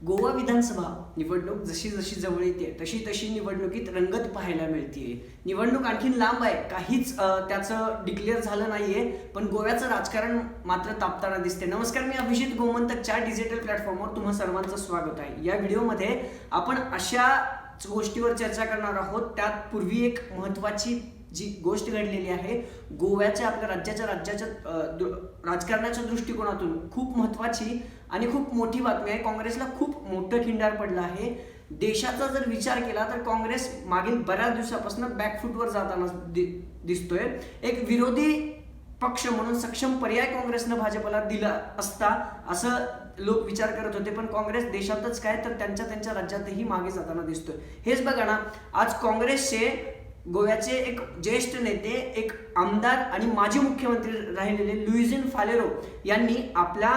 गोवा विधानसभा निवडणूक जशी जशी जवळ येते तशी तशी निवडणुकीत रंगत पाहायला मिळते. निवडणूक आणखीन लांब आहे, काहीच त्याचं डिक्लेअर झालं नाहीये, पण गोव्याचं राजकारण मात्र तापताना दिसते. नमस्कार, मी अभिजित गोमंतकच्या डिजिटल प्लॅटफॉर्मवर तुम्हा सर्वांचं स्वागत आहे. या व्हिडिओमध्ये आपण अशा गोष्टीवर चर्चा करणार आहोत. त्यात पूर्वी एक महत्त्वाची जी गोष्ट घडलेली आहे गोव्याच्या आपल्या राज्याच्या राजकारणाच्या दृष्टिकोनातून खूप महत्त्वाची आणि खूप मोठी बातमी आहे. काँग्रेसला खूप मोठं खिंडार पडलं आहे. देशाचा जर विचार केला तर काँग्रेस मागील बऱ्याच दिवसापासून बॅकफूटवर जाताना दिसतोय. एक विरोधी पक्ष म्हणून सक्षम पर्याय काँग्रेसनं भाजपला दिला असता असं लोक विचार करत होते, पण काँग्रेस देशातच काय तर त्यांच्या राज्यातही मागे जाताना दिसतोय. हेच बघा ना, आज काँग्रेसचे गोव्याचे एक ज्येष्ठ नेते, एक आमदार आणि माजी मुख्यमंत्री राहिलेले लुईझिन फालेरो यांनी आपल्या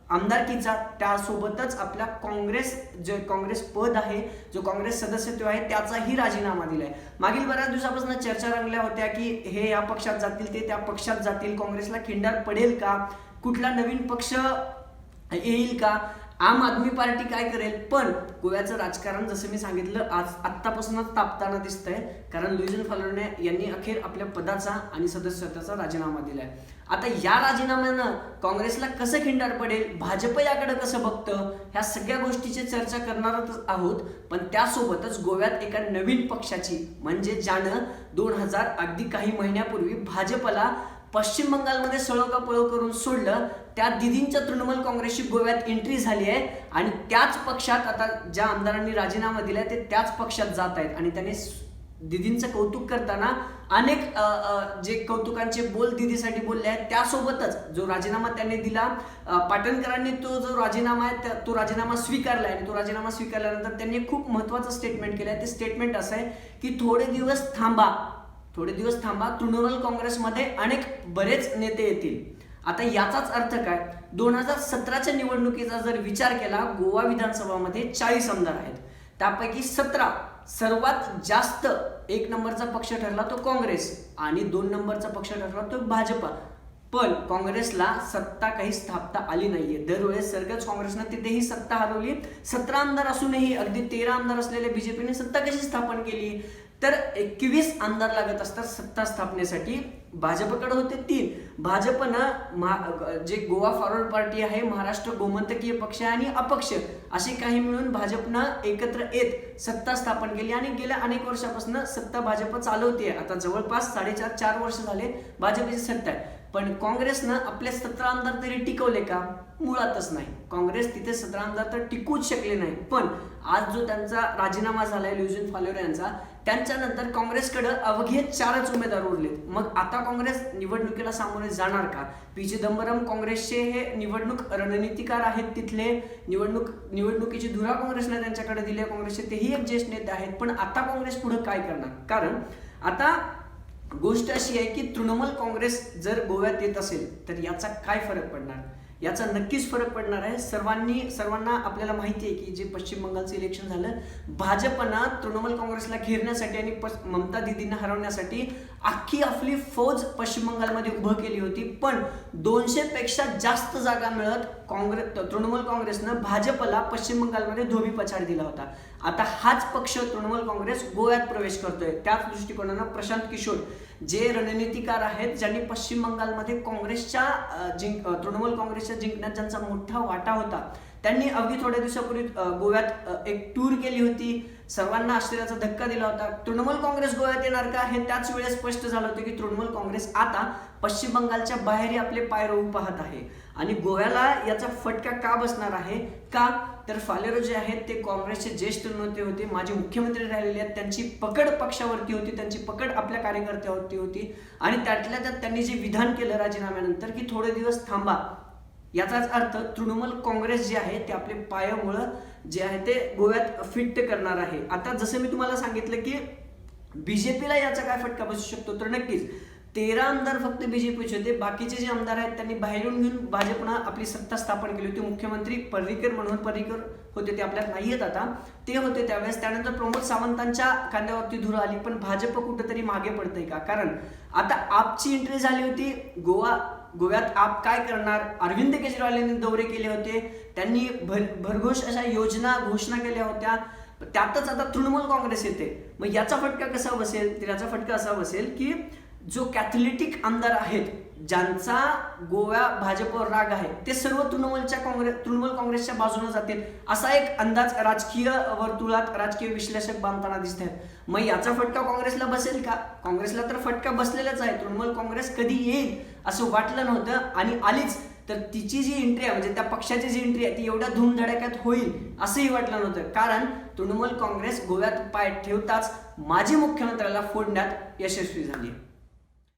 आमदारकीचा त्यासोबतच आपल्या काँग्रेस पद आहे, जो काँग्रेस सदस्यत्व आहे त्याचाही राजीनामा दिलाय. मागील बऱ्याच दिवसापासून चर्चा रंगल्या होत्या की हे या पक्षात जातील, ते त्या पक्षात जातील, काँग्रेसला खिंडार पडेल का, कुठला नवीन पक्ष येईल का, आम आदमी पार्टी काय करेल. पण गोव्याचं राजकारण जसं मी सांगितलं आज आत्तापासूनच तापताना दिसतंय, कारण लुईझिन फालेरो यांनी अखेर आपल्या पदाचा आणि सदस्यत्वाचा राजीनामा दिलाय. आता या राजीनाम्यानं काँग्रेसला कसं खिंडार पडेल, भाजप याकडे कसं बघतं, ह्या सगळ्या गोष्टीची चर्चा करणारच आहोत. पण त्यासोबतच गोव्यात एका नवीन पक्षाची, म्हणजे ज्यानं 2000 अगदी काही महिन्यापूर्वी भाजपला पश्चिम बंगालमध्ये सळोकापळो करून सोडलं, त्या दिदींच्या तृणमूल काँग्रेसची गोव्यात एंट्री झाली आहे. आणि त्याच पक्षात आता ज्या आमदारांनी राजीनामा दिलाय ते त्याच पक्षात जात आहेत. आणि त्यांनी दिदींचं कौतुक करताना अनेक जे कौतुकांचे बोल दिदीसाठी बोलले आहेत. त्यासोबतच जो राजीनामा त्यांनी दिला, पाटणकरांनी तो जो राजीनामा आहे तो राजीनामा स्वीकारला आहे. आणि तो राजीनामा स्वीकारल्यानंतर त्यांनी खूप महत्त्वाचं स्टेटमेंट केलं आहे. ते स्टेटमेंट असं आहे की थोडे दिवस थांबा, तृणमूल काँग्रेसमध्ये अनेक बरेच नेते येतील. आता याचाच अर्थ काय, 2017च्या निवडणुकीचा जर विचार केला, गोवा विधानसभामध्ये 40 आमदार आहेत, त्यापैकी 17 सर्वात जास्त 1 नंबरचा पक्ष ठरला तो काँग्रेस आणि 2 नंबरचा पक्ष ठरला तो भाजपा. पण काँग्रेसला सत्ता काही स्थापता आली नाहीये. दरवेळेस सरगज काँग्रेसनं तिथेही सत्ता हरवली. 17 आमदार असूनही अगदी 13 आमदार असलेल्या बीजेपीने सत्ता कशी स्थापन केली, तर 21 आमदार लागत असतात सत्ता स्थापनेसाठी. भाजपकडे होते 3. भाजपनं जे गोवा फॉरवर्ड पार्टी आहे, महाराष्ट्र गोमंतकीय पक्ष आणि अपक्ष असे काही मिळून भाजपनं एकत्र येत सत्ता स्थापन केली आणि गेल्या अनेक वर्षापासून सत्ता भाजप चालवते. आता जवळपास 4.5 वर्ष झाले भाजपची सत्ता आहे. पण काँग्रेसनं आपले 17 आमदार तरी टिकवले का? मुळातच नाही. काँग्रेस तिथे 17 आमदार तर टिकूच शकले नाही. पण आज जो त्यांचा राजीनामा झालाय लुईझिन फालेरो यांचा, त्यांच्यानंतर काँग्रेसकडे अवघे 4च उमेदवार उरलेत. मग आता काँग्रेस निवडणुकीला सामोरे जाणार का? पी चिदंबरम काँग्रेसचे हे निवडणूक रणनीतिकार आहेत, तिथले निवडणुकीची धुरा काँग्रेसने त्यांच्याकडे दिली आहे. काँग्रेसचे तेही एक ज्येष्ठ नेते आहेत. पण आता काँग्रेस पुढे काय करणार? कारण आता गोष्ट अशी आहे की तृणमूल काँग्रेस जर गोव्यात येत असेल तर याचा काय फरक पडणार? याचा नक्कीच फरक पडणार आहे. सर्वांना आपल्याला माहिती आहे की जे पश्चिम बंगालचं इलेक्शन झालं, भाजपनं तृणमूल काँग्रेसला घेरण्यासाठी आणि ममता दिदींना हरवण्यासाठी अख्खी आपली फौज पश्चिम बंगालमध्ये उभं केली होती. पण 200 पेक्षा जास्त जागा मिळत तृणमूल काँग्रेसनं भाजपला पश्चिम बंगालमध्ये धोबी पछाड दिला होता. आता हाच पक्ष तृणमूल काँग्रेस गोव्यात प्रवेश करतोय. त्याच दृष्टिकोनानं प्रशांत किशोर जे रणनीतिकार आहेत, ज्यांनी पश्चिम बंगालमध्ये तृणमूल काँग्रेसच्या जिंकण्यात ज्यांचा मोठा वाटा होता, त्यांनी अगदी थोड्या दिवसापूर्वी गोव्यात एक टूर केली होती. सर्वांना आश्चर्याचा धक्का दिला होता. तृणमूल काँग्रेस गोव्यात येणार का हे त्याच वेळेस स्पष्ट झालं होतं की तृणमूल काँग्रेस आता पश्चिम बंगालच्या बाहेरही आपले पाय रोवू पाहत आहे. आणि गोव्याला याचा फटका का बसणार आहे का, तर फालेरो जे आहेत ते काँग्रेसचे ज्येष्ठ नेते होते, माजी मुख्यमंत्री राहिलेले आहेत. त्यांची पकड पक्षावरती होती, त्यांची पकड आपल्या कार्यकर्त्यावरती होती. आणि त्यातल्या त्यात त्यांनी जे विधान केलं राजीनाम्यानंतर की थोडे दिवस थांबा, याचाच अर्थ तृणमूल काँग्रेस जे आहे ते आपले पायामुळं जे आहे ते गोव्यात फिट करणार आहे. आता जसं मी तुम्हाला सांगितलं की बीजेपीला याचा काय फटका बसू शकतो, तर नक्कीच 13 आमदार फक्त बीजेपीचे होते. बाकीचे जे आमदार आहेत त्यांनी बाहेरून घेऊन भाजपनं आपली सत्ता स्थापन केली होती. मुख्यमंत्री पर्रिकर होते, ते आपल्यात नाही आहेत आता, ते होते त्यावेळेस. त्यानंतर प्रमोद सावंतांच्या खांद्यावरती धुरा आली. पण भाजप कुठंतरी मागे पडतंय का? कारण आता आपची एंट्री झाली होती गोवा गोव्यात आप काय करणार, अरविंद केजरीवाल यांनी दौरे केले होते, त्यांनी भरघोष अशा योजना घोषणा केल्या होत्या. त्यातच आता तृणमूल काँग्रेस येते. मग याचा फटका कसा बसेल, तर याचा फटका असा बसेल की जो कॅथलिटिक आमदार आहेत, ज्यांचा गोवा भाजपवर राग आहे, ते सर्व तृणमूल काँग्रेसच्या बाजूने जातील, असा एक अंदाज राजकीय वर्तुळात राजकीय विश्लेषक बांधताना दिसत आहेत. मग याचा फटका काँग्रेसला बसेल का? काँग्रेसला तर फटका बसलेलाच आहे. तृणमूल काँग्रेस कधी येईल असं वाटलं नव्हतं आणि आलीच. तर तिची जी एंट्री आहे, म्हणजे त्या पक्षाची जी एंट्री आहे, ती एवढ्या धूमधडाक्यात होईल असंही वाटलं नव्हतं. कारण तृणमूल काँग्रेस गोव्यात पाय ठेवताच माजी मुख्यमंत्र्याला फोडण्यात यशस्वी झाली.